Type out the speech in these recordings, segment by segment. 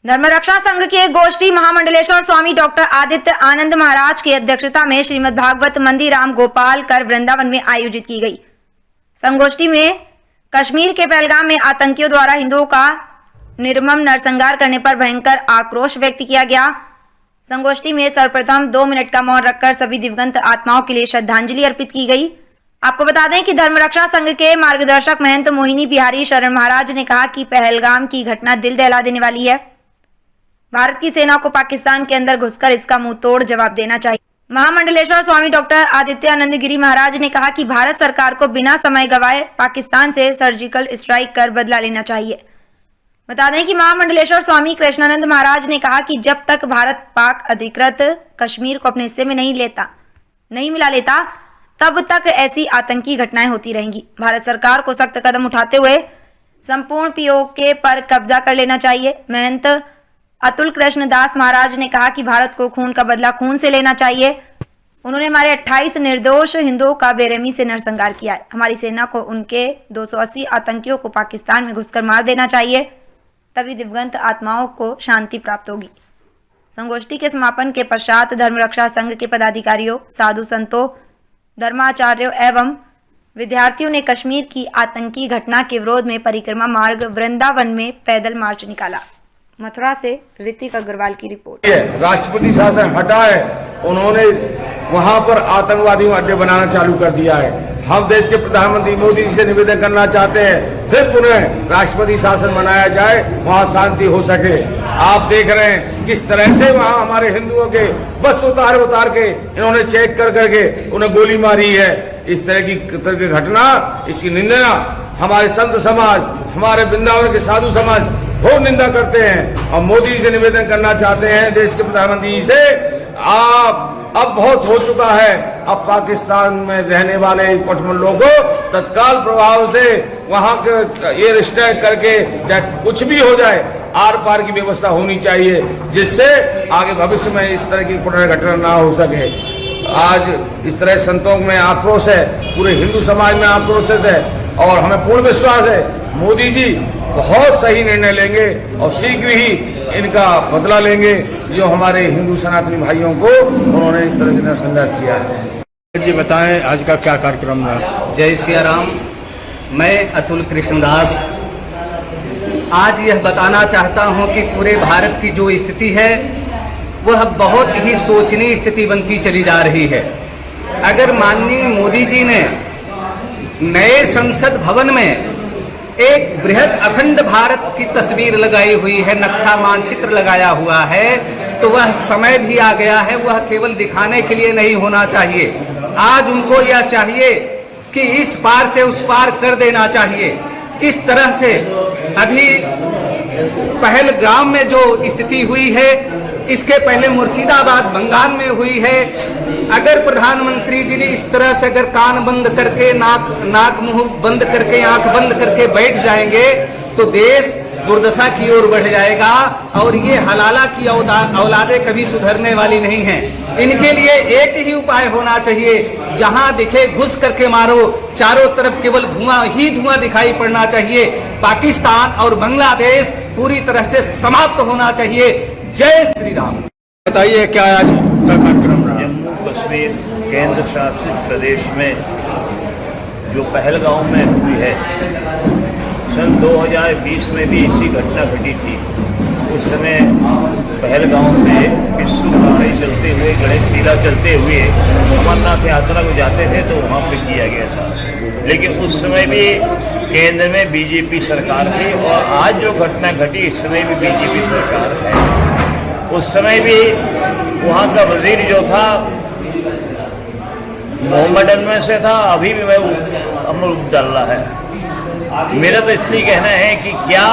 धर्मरक्षा संघ के गोष्ठी महामंडलेश्वर स्वामी डॉक्टर आदित्य आनंद महाराज की अध्यक्षता में श्रीमद् भागवत मंदिर राम गोपाल कर वृंदावन में आयोजित की गई। संगोष्ठी में कश्मीर के पहलगाम में आतंकियों द्वारा हिंदुओं का निर्मम नरसंहार करने पर भयंकर आक्रोश व्यक्त किया गया। संगोष्ठी में सर्वप्रथम 2 मिनट का मौन रखकर सभी दिवंगत आत्माओं के लिए श्रद्धांजलि अर्पित की गई। आपको बता दें कि धर्मरक्षा संघ के मार्गदर्शक महंत मोहिनी बिहारी शरण महाराज ने कहा कि पहलगाम की घटना दिल दहला देने वाली है। भारत की सेना को पाकिस्तान के अंदर घुसकर इसका मुंह तोड़ जवाब देना चाहिए। महामंडलेश्वर स्वामी डॉक्टर आदित्य आनंद गिरी महाराज ने कहा कि भारत सरकार को बिना समय गवाए पाकिस्तान से सर्जिकल स्ट्राइक कर बदला लेना चाहिए। बता दें कि महामंडलेश्वर स्वामी कृष्णानंद महाराज ने कहा कि जब तक भारत पाक अधिकृत कश्मीर को अपने हिस्से में नहीं मिला लेता तब तक ऐसी आतंकी घटनाएं होती रहेंगी। भारत सरकार को सख्त कदम उठाते हुए संपूर्ण पीओके पर कब्जा कर लेना चाहिए। महंत अतुल कृष्ण दास महाराज ने कहा कि भारत को खून का बदला खून से लेना चाहिए। उन्होंने हमारे 28 निर्दोष हिंदुओं का बेरहमी से नरसंहार किया है। हमारी सेना को उनके 280 आतंकियों को पाकिस्तान में घुसकर मार देना चाहिए, तभी दिवंगत आत्माओं को शांति प्राप्त होगी। संगोष्ठी के समापन के पश्चात धर्मरक्षा संघ के पदाधिकारियों, साधु संतों, धर्माचार्यों एवं विद्यार्थियों ने कश्मीर की आतंकी घटना के विरोध में परिक्रमा मार्ग वृंदावन में पैदल मार्च निकाला। मथुरा से ऋतिक अग्रवाल की रिपोर्ट। राष्ट्रपति शासन हटा है, उन्होंने वहां पर आतंकवादी अड्डे बनाना चालू कर दिया है। हम देश के प्रधानमंत्री मोदी जी से निवेदन करना चाहते हैं फिर पुनः राष्ट्रपति शासन बनाया जाए, वहां शांति हो सके। आप देख रहे हैं किस तरह से वहां हमारे हिंदुओं के बस उतार के इन्होंने चेक करके उन्हें गोली मारी है। इस तरह की घटना, इसकी निंदा हमारे संत समाज, हमारे वृंदावन के साधु समाज बहुत निंदा करते हैं और मोदी जी से निवेदन करना चाहते हैं, देश के प्रधानमंत्री जी से, आप अब बहुत हो चुका है। अब पाकिस्तान में रहने वाले कठमंडलों को तत्काल प्रभाव से वहां के एयर स्ट्राइक करके चाहे कुछ भी हो जाए, आर पार की व्यवस्था होनी चाहिए, जिससे आगे भविष्य में इस तरह की पुनर्घटना ना हो सके। आज इस तरह संतों में आक्रोश है, पूरे हिंदू समाज में आक्रोशित है और हमें पूर्ण विश्वास है मोदी जी बहुत सही निर्णय लेंगे और शीघ्र ही इनका बदला लेंगे जो हमारे हिंदू सनातनी भाइयों को उन्होंने इस तरह से नरसंहार किया है। जी बताएं आज का क्या कार्यक्रम है। जय सिया राम। मैं अतुल कृष्णदास आज यह बताना चाहता हूं कि पूरे भारत की जो स्थिति है वह बहुत ही शोचनीय स्थिति बनती चली जा रही है। अगर माननीय मोदी जी ने नए संसद भवन में एक बृहद अखंड भारत की तस्वीर लगाई हुई है, नक्शा मानचित्र लगाया हुआ है, तो वह समय भी आ गया है। वह केवल दिखाने के लिए नहीं होना चाहिए। आज उनको यह चाहिए कि इस पार से उस पार कर देना चाहिए। जिस तरह से अभी पहलगाम में जो स्थिति हुई है, इसके पहले मुर्शिदाबाद बंगाल में हुई है। अगर प्रधानमंत्री जी ने इस तरह से अगर कान बंद करके नाक मुंह बंद करके आंख बंद करके बैठ जाएंगे तो देश दुर्दशा की ओर बढ़ जाएगा और ये हलाला की औलादें कभी सुधरने वाली नहीं हैं। इनके लिए एक ही उपाय होना चाहिए, जहां दिखे घुस करके मारो, चारों तरफ केवल धुआं ही धुआं दिखाई पड़ना चाहिए। पाकिस्तान और बांग्लादेश पूरी तरह से समाप्त होना चाहिए। जय श्री राम। बताइए क्या आज का कार्यक्रम रहा। जम्मू कश्मीर केंद्र शासित प्रदेश में जो पहलगाम में हुई है, सन 2020 में भी इसी घटना घटी थी। उस समय पहलगाम से पिस्सू गाड़ी चलते हुए, गणेश टीला चलते हुए अमरनाथ यात्रा को जाते थे तो वहाँ पे किया गया था। लेकिन उस समय भी केंद्र में बीजेपी सरकार थी और आज जो घटना घटी इस समय भी बीजेपी सरकार है। उस समय भी वहाँ का वजीर जो था मोहम्मद अनवर से था, अभी भी वह अमर अब्दुल्ला है। मेरा तो इसलिए कहना है कि क्या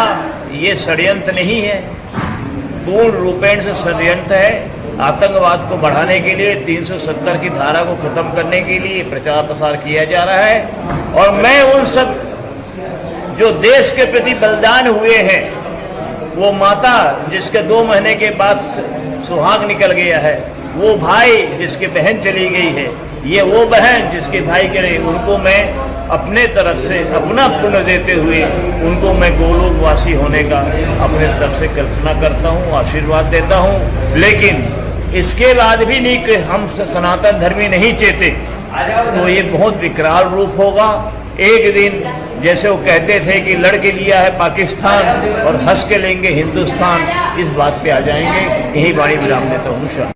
ये षड्यंत्र नहीं है, पूर्ण रूपेण से षड्यंत्र है। आतंकवाद को बढ़ाने के लिए 370 की धारा को खत्म करने के लिए प्रचार प्रसार किया जा रहा है। और मैं उन सब जो देश के प्रति बलिदान हुए हैं, वो माता जिसके 2 महीने के बाद सुहाग निकल गया है, वो भाई जिसके बहन चली गई है, ये वो बहन जिसके भाई के रहे, उनको मैं अपने तरफ से अपना पुण्य देते हुए उनको मैं गोलोकवासी होने का अपने तरफ से कल्पना करता हूँ, आशीर्वाद देता हूँ। लेकिन इसके बाद भी नहीं कि हम सनातन धर्मी नहीं चेते तो ये बहुत विकराल रूप होगा। एक दिन जैसे वो कहते थे कि लड़के लिया है पाकिस्तान और हंस के लेंगे हिंदुस्तान, इस बात पे आ जाएंगे। यही वाणी विराम देता हूँ।